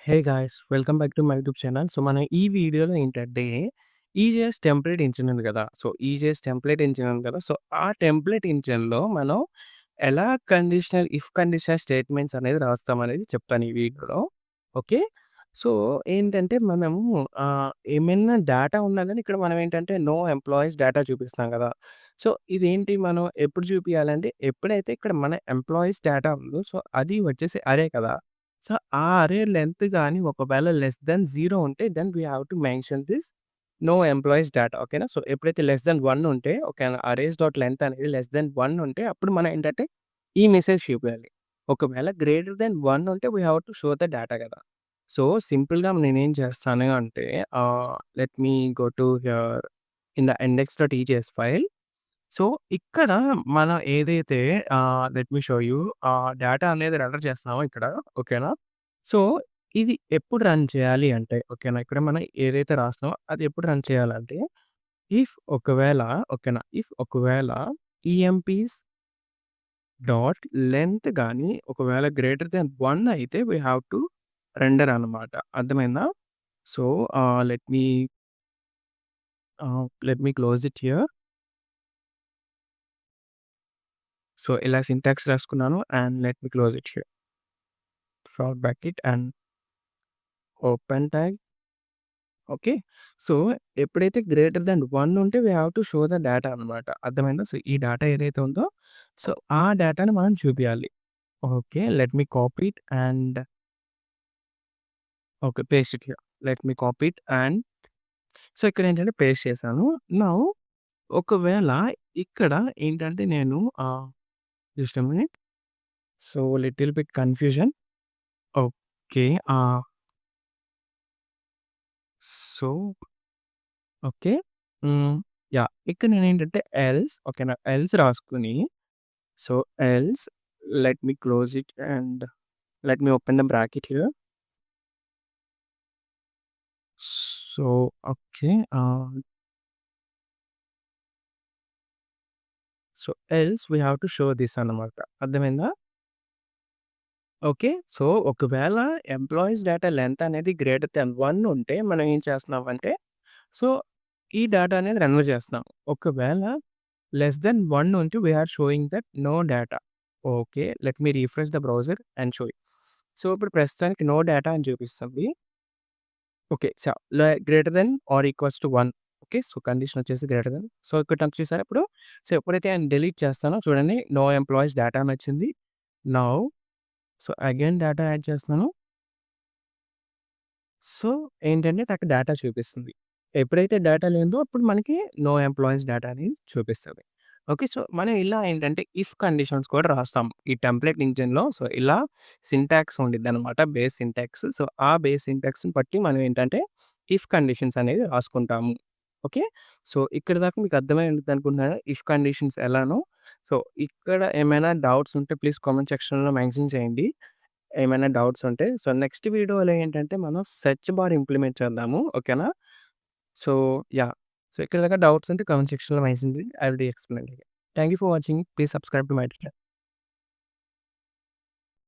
Hey guys! Welcome back to my YouTube channel. So, మన ఈ వీడియోలో ఏంటంటే, ఈజీఎస్ టెంప్లేట్ ఇంజిన్ ఉంది గదా! సో, ఈజీఎస్ టెంప్లేట్ ఇంజిన్ ఉంది కదా! సో, ఆ టెంప్లేట్ ఇంజిన్‌లో మనం ఎలా కండిషనల్ స్టేట్మెంట్స్ అనేది రాస్తామనేది చెప్తాను ఈ వీడియోలో. ఓకే. సో, ఏంటంటే మనము ఏమైనా డేటా ఉన్నా గాని ఇక్కడ మనం ఏంటంటే, నో ఎంప్లాయీస్ డేటా చూపిస్తాం గదా! సో, ఇదేంటి మనం ఎప్పుడు చూపియాలంటే, ఎప్పుడైతే ఇక్కడ మన ఎంప్లాయీస్ డేటా ఉందో, సో, అది వచ్చేసి అరే కదా! సో, ఆ అరే లెంత్ గాని ఒకవేళ లెస్ థాన్ 0 ఉంటే then we have to mention this no employees data. ఓకేనా. సో, ఎప్పుడైతే లెస్ థాన్ 1 ఉంటే ఓకేనా, అరేస్ డాట్ లెంత్ అనేది లెస్ థాన్ 1 ఉంటే అప్పుడు మనం ఏంటంటే ఈ మెసేజ్ చూపియాలి. ఒకవేళ గ్రేటర్ థాన్ 1 ఉంటే we have to show the data కదా! సో, సింపుల్‌గా నేనేం చేస్తాను అంటే let me go to here in the index EJS file. So, ఇక్కడ మనం ఏదైతే let me show you data అనేది ఎంటర్ చేస్తున్నామో ఇక్కడ ఓకేనా. సో, ఇది ఎప్పుడు రన్ చేయాలి అంటే ఓకేనా, ఇక్కడ మనం ఏదైతే రాస్తున్నామో అది ఎప్పుడు రన్ చేయాలంటే, ఒకవేళ ఓకేనా, ఒకవేళ ఈఎంపీస్ డాట్ లెంత్ గాని ఒకవేళ గ్రేటర్ థాన్ 1 అయితే వి హావ్ టు రెండర్ అనమాట. అర్థమైందా? So, ah, let me let me close it here. So, ఇలా సింటాక్స్ రాసుకున్నాను and let me close it here. For bracket and open tag. Okay. So, ఎప్పుడైతే greater than 1 ఉంటే we have to show the data అనమాట. అర్థమైందా? So, ఈ data ఏదైతే ఉందో so, ఆ డేటాని మనం చూపియాలి. Okay. Let me copy it and okay. Paste it here. Let me copy it and so, ఇక్కడేంటంటే పేస్ట్ చేశాను. నౌ ఒకవేళ ఇక్కడ ఏంటంటే నేను just a minute. So, little bit confusion. Okay. So, okay. Hmm. Yeah! ఇక్కడ నేనేంటంటే ఓకేనా, ఎల్స్ రాసుకొని so, else let me close it and let me open the bracket here. So, okay. So, else we have to show this అన్నమాట. అర్థమైందా? Okay. So, ఒకవేళ employees data length అనేది greater than 1 ఉంటే మనం ఏం చేస్తున్నామంటే, సో, ఈ డేటా అనేది రన్ చేస్తున్నాం. ఒకవేళ లెస్ థాన్ 1 ఉంటే we are showing that no data. Okay. Let me refresh the browser and show you. So, ఇప్పుడు ప్రస్తుతానికి నో డేటా అని చూపిస్తుంది. Okay. Greater than or equals to 1. Okay. So, condition వచ్చేసి greater than. So, ఇక్కడ చూసారా ఇప్పుడు? So, ఎప్పుడైతే నేను డిలీట్ చేస్తానో చూడండి, నో ఎంప్లాయీస్ డేటా అని వచ్చింది. Now so, again data add చేస్తున్నాను. సో, ఏంటంటే నాకు డేటా చూపిస్తుంది. ఎప్పుడైతే డేటా లేదో అప్పుడు మనకి నో ఎంప్లాయీస్ డేటా అనేది చూపిస్తది. ఓకే. సో, మనం ఇలా ఏంటంటే ఇఫ్ కండిషన్స్ కూడా రాస్తాం. ఈ టెంప్లేట్ ఇంజిన్‌లో సో, ఇలా సింటాక్స్ ఉండిద్దనమాట. Base syntax. సో, ఆ బేస్ సింటాక్స్‌ని బట్టి మనం ఏంటంటే ఇఫ్ కండిషన్స్ అనేది రాసుకుంటాము. ఓకే. సో, ఇక్కడి దాకా మీకు అర్థమై ఉండిద్దనుకుంటున్నాను. ఇఫ్ కండిషన్స్ ఎలానో. సో, ఇక్కడ ఏమైనా డౌట్స్ ఉంటే ప్లీజ్ కామెంట్ సెక్షన్‌లో మెన్షన్ చేయండి. ఏమైనా డౌట్స్ ఉంటే. సో, నెక్స్ట్ వీడియోలో ఏంటంటే మనం సెర్చ్ బార్ ఇంప్లిమెంట్ చేద్దాము. ఓకేనా? So, yeah! సో, ఇక్కడ దాకా డౌట్స్ ఉంటే కామెంట్ సెక్షన్‌లో మెన్షన్ చేయండి. I will explain. Thank you for watching. Please subscribe to my channel.